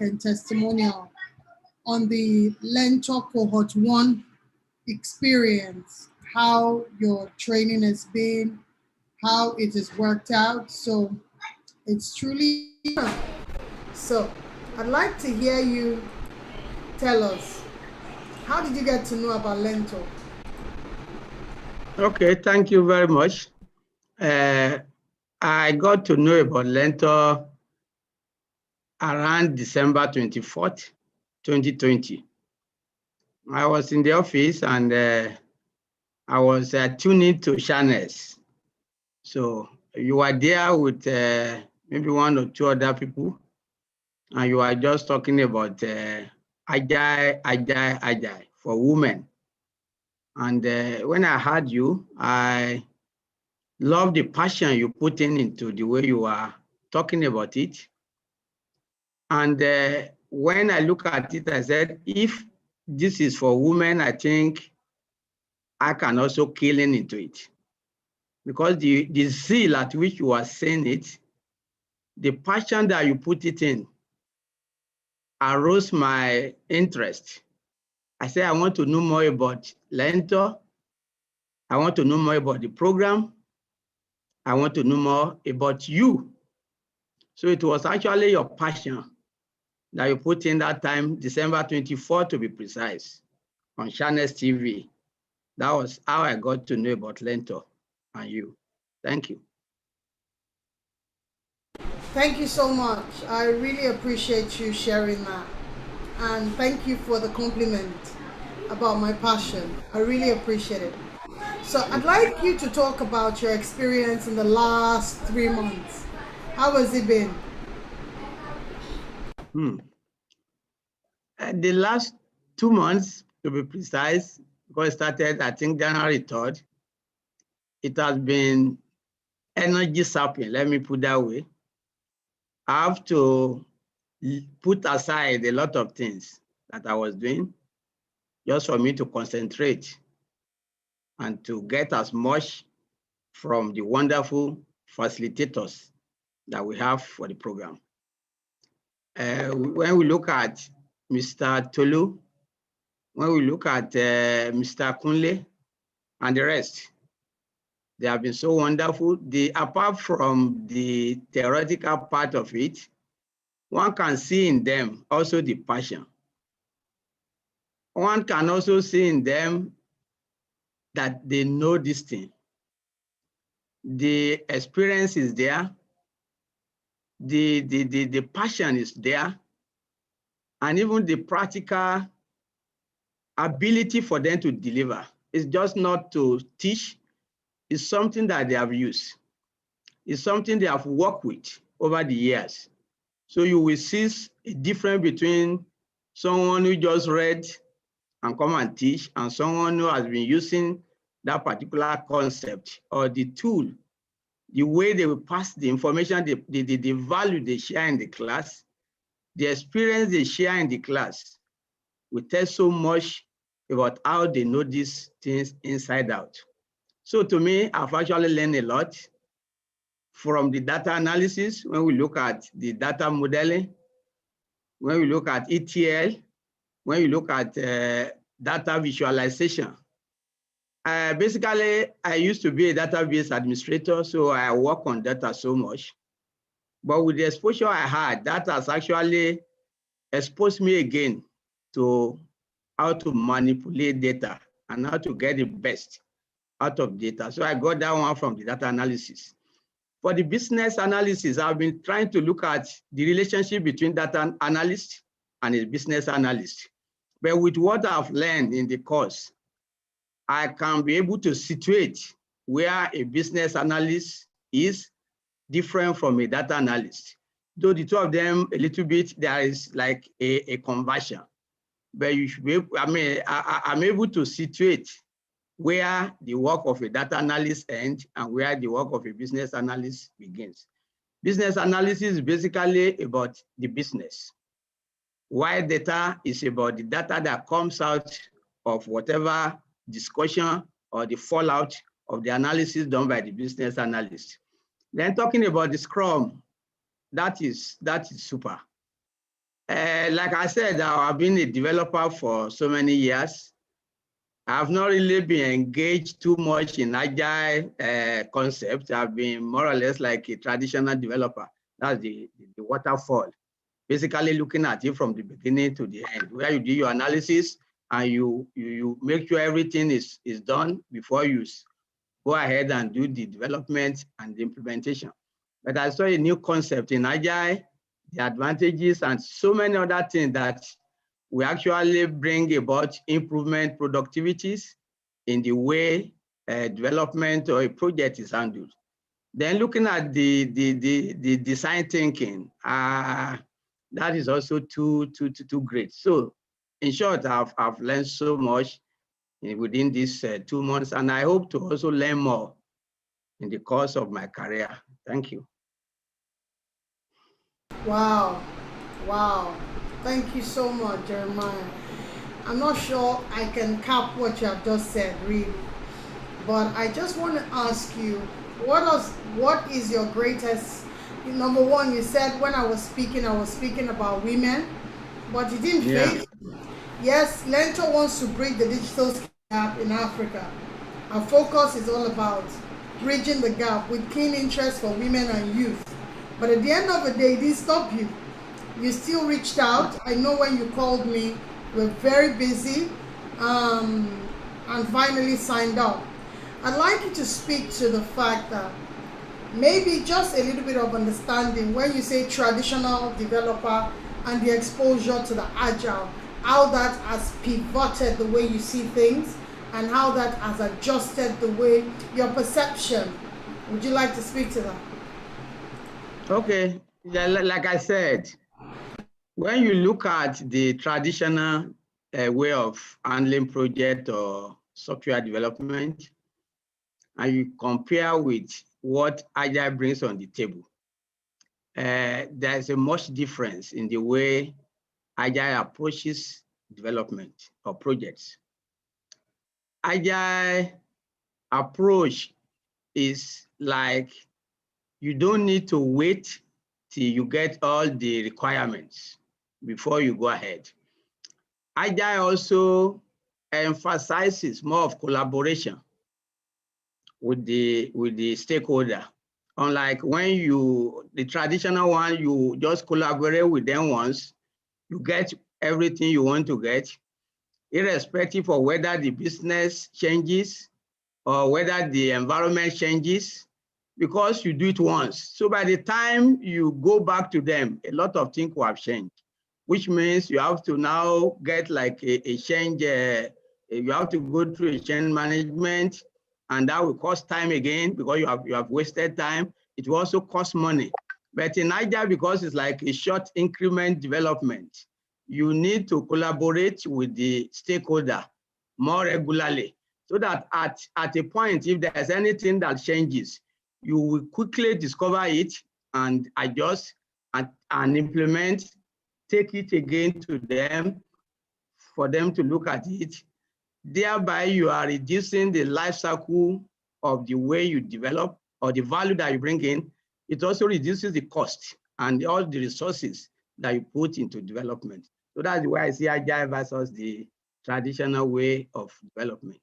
and testimonial on the Learntor Cohort 1 experience, how your training has been, how it has worked out. So it's truly so I'd like to hear you tell us, how did you get to know about Learntor? Okay, thank you very much. I got to know about Learntor around December 24th, 2020. I was in the office and I was tuning to channels. So you were there with maybe one or two other people, and you are just talking about agile for women. And when I heard you, I love the passion you put into the way you are talking about it. And when I look at it, I said, if this is for women, I think I can also kill into it. Because the zeal at which you are saying it, the passion that you put it in, arose my interest. I said, I want to know more about Learntor. I want to know more about the program. I want to know more about you. So it was actually your passion that you put in that time, December 24th to be precise, on Channels TV. That was how I got to know about Learntor and you. Thank you. Thank you so much. I really appreciate you sharing that. And thank you for the compliment about my passion. I really appreciate it. So I'd like you to talk about your experience in the last 3 months. How has it been? The last 2 months, to be precise, because it started, I think, January 3rd, it has been energy sapping, let me put that way. I have to put aside a lot of things that I was doing just for me to concentrate and to get as much from the wonderful facilitators that we have for the program. When we look at Mr. Tolu, when we look at Mr. Kunle and the rest, they have been so wonderful. Apart from the theoretical part of it, one can see in them also the passion. One can also see in them that they know this thing. The experience is there. The passion is there. And even the practical ability for them to deliver. It's just not to teach. It's something that they have used. It's something they have worked with over the years. So you will see a difference between someone who just read and come and teach and someone who has been using that particular concept or the tool, the way they will pass the information, the value they share in the class, the experience they share in the class will tell so much about how they know these things inside out. So to me, I've actually learned a lot from the data analysis. When we look at the data modeling, when we look at ETL, when we look at data visualization. Basically, I used to be a database administrator, so I work on data so much. But with the exposure I had, that has actually exposed me again to how to manipulate data and how to get the best out of data. So I got that one from the data analysis. For the business analysis, I've been trying to look at the relationship between data analyst and a business analyst. But with what I've learned in the course, I can be able to situate where a business analyst is different from a data analyst. Though the two of them a little bit, there is like a conversion. But you should be able, I'm able to situate where the work of a data analyst ends and where the work of a business analyst begins. Business analysis is basically about the business, while data is about the data that comes out of whatever discussion or the fallout of the analysis done by the business analyst. Then talking about the Scrum, that is super. Like I said, I've been a developer for so many years. I've not really been engaged too much in agile concept. I've been more or less like a traditional developer. That's the waterfall. Basically looking at it from the beginning to the end, where you do your analysis and you make sure everything is done before you go ahead and do the development and the implementation. But I saw a new concept in agile, the advantages and so many other things that we actually bring about improvement productivities in the way development or a project is handled. Then looking at the design thinking, that is also too great. So in short, I've learned so much within these 2 months, and I hope to also learn more in the course of my career. Thank you. Wow. Wow. Thank you so much, Jeremiah. I'm not sure I can cap what you have just said, really. But I just want to ask you, what is your greatest, number one, you said when I was speaking about women, but you didn't face. Yes, Learntor wants to bridge the digital gap in Africa. Our focus is all about bridging the gap with keen interest for women and youth. But at the end of the day, it didn't stop you. You still reached out. I know when you called me, you were very busy, and finally signed up. I'd like you to speak to the fact that maybe just a little bit of understanding when you say traditional developer and the exposure to the agile, how that has pivoted the way you see things and how that has adjusted the way your perception. Would you like to speak to that? Okay, yeah, like I said, when you look at the traditional way of handling project or software development, and you compare with what Agile brings on the table, there's a much difference in the way Agile approaches development or projects. Agile approach is like you don't need to wait till you get all the requirements before you go ahead. Agile also emphasizes more of collaboration with the stakeholder. Unlike when the traditional one, you just collaborate with them once, you get everything you want to get, irrespective of whether the business changes or whether the environment changes, because you do it once. So by the time you go back to them, a lot of things will have changed, which means you have to now get like a change, you have to go through a change management, and that will cost time again because you have wasted time. It will also cost money. But in Agile, because it's like a short increment development, you need to collaborate with the stakeholder more regularly so that at a point, if there's anything that changes, you will quickly discover it and adjust and implement, take it again to them for them to look at it. Thereby, you are reducing the life cycle of the way you develop or the value that you bring in. It also reduces the cost and all the resources that you put into development. So that's why I see Agile versus the traditional way of development.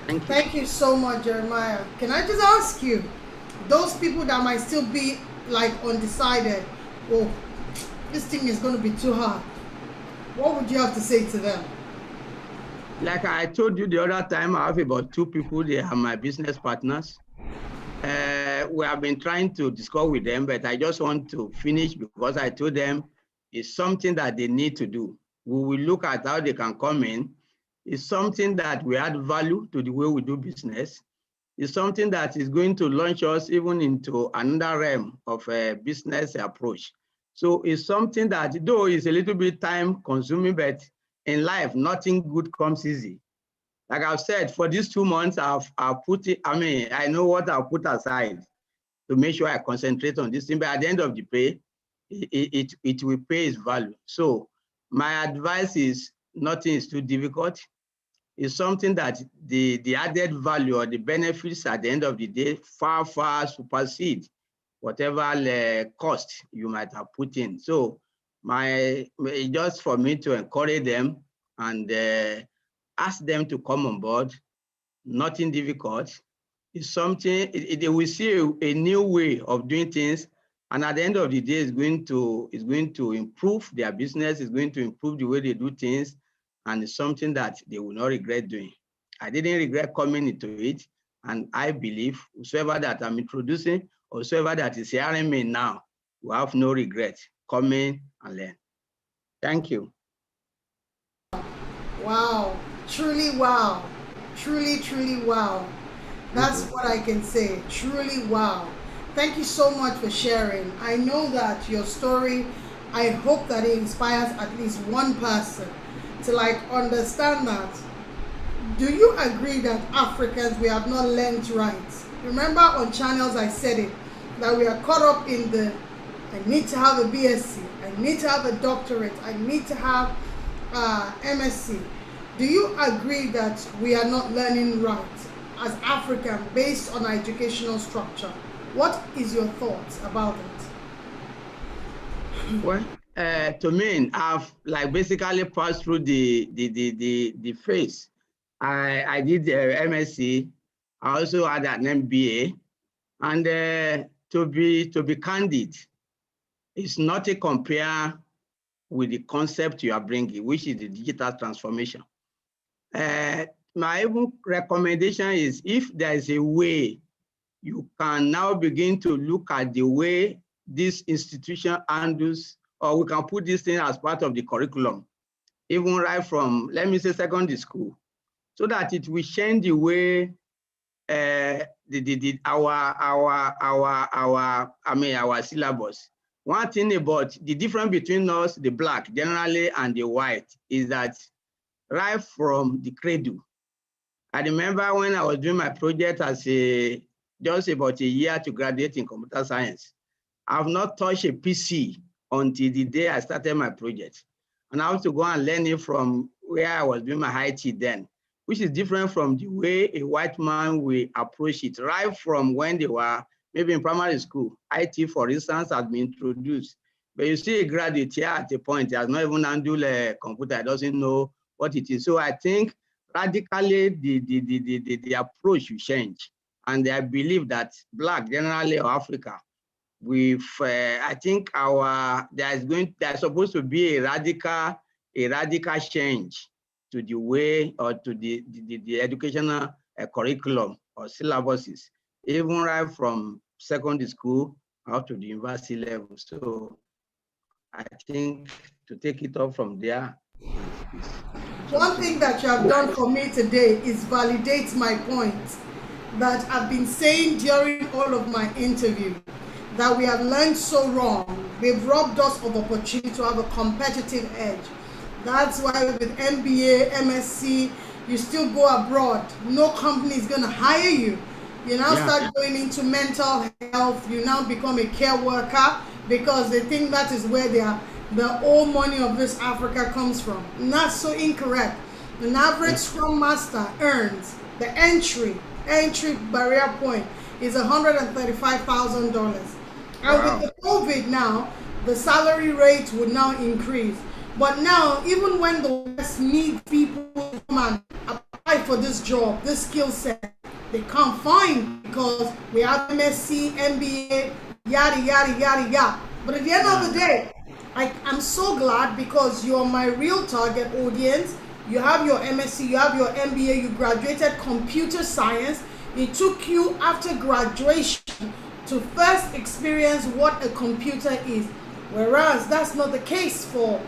Thank you. Thank you so much, Jeremiah. Can I just ask you, those people that might still be like undecided, oh, this thing is going to be too hard, what would you have to say to them? Like I told you the other time, I have about 2 people, they are my business partners. We have been trying to discuss with them, but I just want to finish because I told them it's something that they need to do. We will look at how they can come in. It's something that we add value to the way we do business. It's something that is going to launch us even into another realm of a business approach. So it's something that, though it's a little bit time consuming, but in life, nothing good comes easy. Like I've said, for these 2 months, I've put it, I know what I'll put aside to make sure I concentrate on this thing, but at the end of the day, it will pay its value. So my advice is nothing is too difficult. It's something that the added value or the benefits at the end of the day far supersede whatever cost you might have put in. So just for me to encourage them and ask them to come on board. Nothing difficult. It's something, they will see a new way of doing things. And at the end of the day, it's going to improve their business. It's going to improve the way they do things. And it's something that they will not regret doing. I didn't regret coming into it. And I believe whoever that I'm introducing, or whoever that is hearing me now, will have no regret coming and learn. Thank you. Wow, truly wow. Truly, truly wow. That's what I can say. Truly wow. Thank you so much for sharing. I know that your story, I hope that it inspires at least one person to like understand that. Do you agree that Africans, we have not learned right? Remember on channels I said it, that we are caught up in the, I need to have a BSc, I need to have a doctorate, I need to have MSc. Do you agree that we are not learning right as African based on our educational structure? What is your thoughts about it? Well, to me, I've like basically passed through the phase. I did MSc. I also had an MBA, and to be candid, it's not a compare with the concept you are bringing, which is the digital transformation. My even recommendation is, if there is a way you can now begin to look at the way this institution handles, or we can put this thing as part of the curriculum, even right from, let me say, secondary school, so that it will change the way our syllabus. One thing about the difference between us, the black generally, and the white, is that right from the cradle. I remember when I was doing my project as just about a year to graduate in computer science, I've not touched a PC until the day I started my project. And I have to go and learn it from where I was doing my IT then, which is different from the way a white man will approach it, right from when they were maybe in primary school. IT, for instance, has been introduced. But you see a graduate here at a point, he has not even handled a computer, doesn't know what it is. So I think radically the approach will change. And I believe that black generally, or Africa, I think there's supposed to be a radical change to the way, or to the educational curriculum or syllabuses, even right from secondary school up to the university level. So I think to take it up from there is one thing that you have done for me today is validate my point that I've been saying during all of my interview, that we have learned so wrong. They've robbed us of opportunity to have a competitive edge. That's why with MBA, MSc, you still go abroad. No company is going to hire you. You now start going into mental health. You now become a care worker because they think that is where the whole money of this Africa comes from. And that's so incorrect. An average Scrum Master earns the entry barrier point is $135,000. And with the COVID now, the salary rate would now increase. But now, even when the West need people to come and apply for this job, this skill set, they can't find, because we have MSc, MBA, yada, yada, yada, yada. But at the end of the day, I'm so glad, because you're my real target audience. You have your MSc, you have your MBA, you graduated computer science. It took you after graduation to first experience what a computer is. Whereas that's not the case for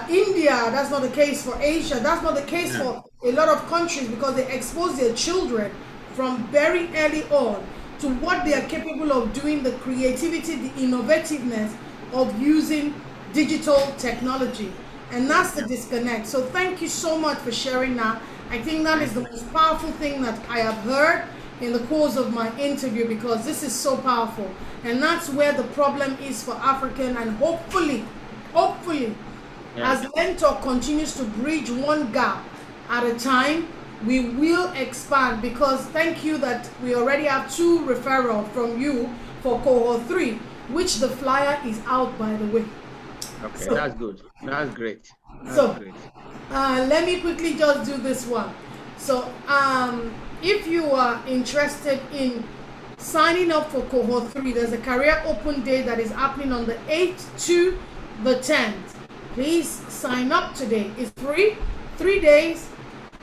India, that's not the case for Asia, that's not the case for a lot of countries, because they expose their children from very early on to what they are capable of doing, the creativity, the innovativeness of using digital technology. And that's the disconnect. So thank you so much for sharing that. I think that is the most powerful thing that I have heard in the course of my interview, because this is so powerful. And that's where the problem is for African, and hopefully, as Learntor continues to bridge one gap at a time, we will expand. Because thank you that we already have 2 referrals from you for Cohort 3, which the flyer is out, by the way. Okay, So, that's good. That's great. That's so great. let me quickly just do this one. So, if you are interested in signing up for Cohort 3, there's a career open day that is happening on the 8th to the 10th. Please sign up today. It's free, 3 days,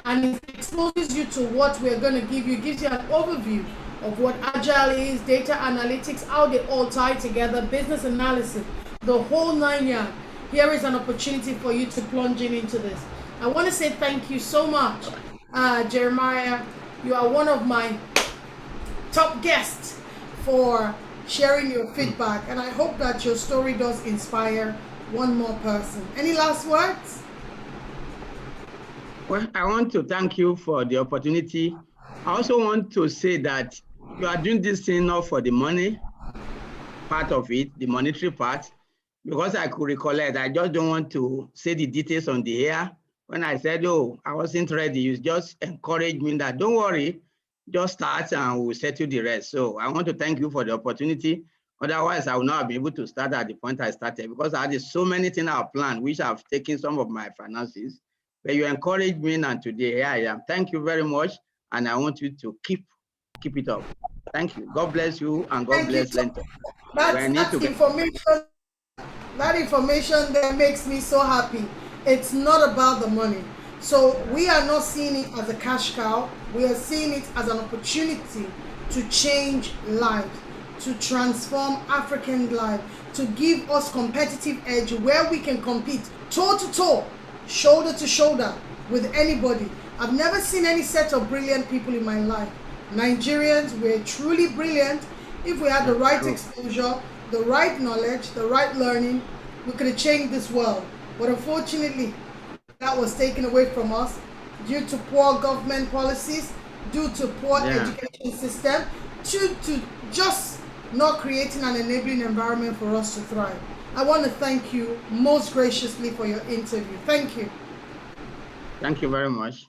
and it exposes you to what we're going to give you. It gives you an overview of what Agile is, data analytics, how they all tie together, business analysis, the whole 9 yards. Here is an opportunity for you to plunge into this. I want to say thank you so much, Jeremiah. You are one of my top guests for sharing your feedback, and I hope that your story does inspire one more person. Any last words? Well, I want to thank you for the opportunity. I also want to say that you are doing this thing not for the money part of it, the monetary part, because I could recollect. I just don't want to say the details on the air. When I said, oh, I wasn't ready, you just encouraged me that don't worry, just start and we'll settle the rest. So I want to thank you for the opportunity. Otherwise, I would not have been able to start at the point I started because I had so many things I planned, which have taken some of my finances. But you encouraged me, and today here I am. Thank you very much, and I want you to keep it up. Thank you. God bless you, and God bless Learntor. That's information. That information there makes me so happy. It's not about the money. So we are not seeing it as a cash cow. We are seeing it as an opportunity to change lives, to transform African life, to give us competitive edge where we can compete toe to toe, shoulder to shoulder with anybody. I've never seen any set of brilliant people in my life. Nigerians, we're truly brilliant. If we had the right exposure, the right knowledge, the right learning, we could have changed this world. But unfortunately, that was taken away from us due to poor government policies, due to poor education system, due to just not creating an enabling environment for us to thrive. I want to thank you most graciously for your interview. Thank you. Thank you very much.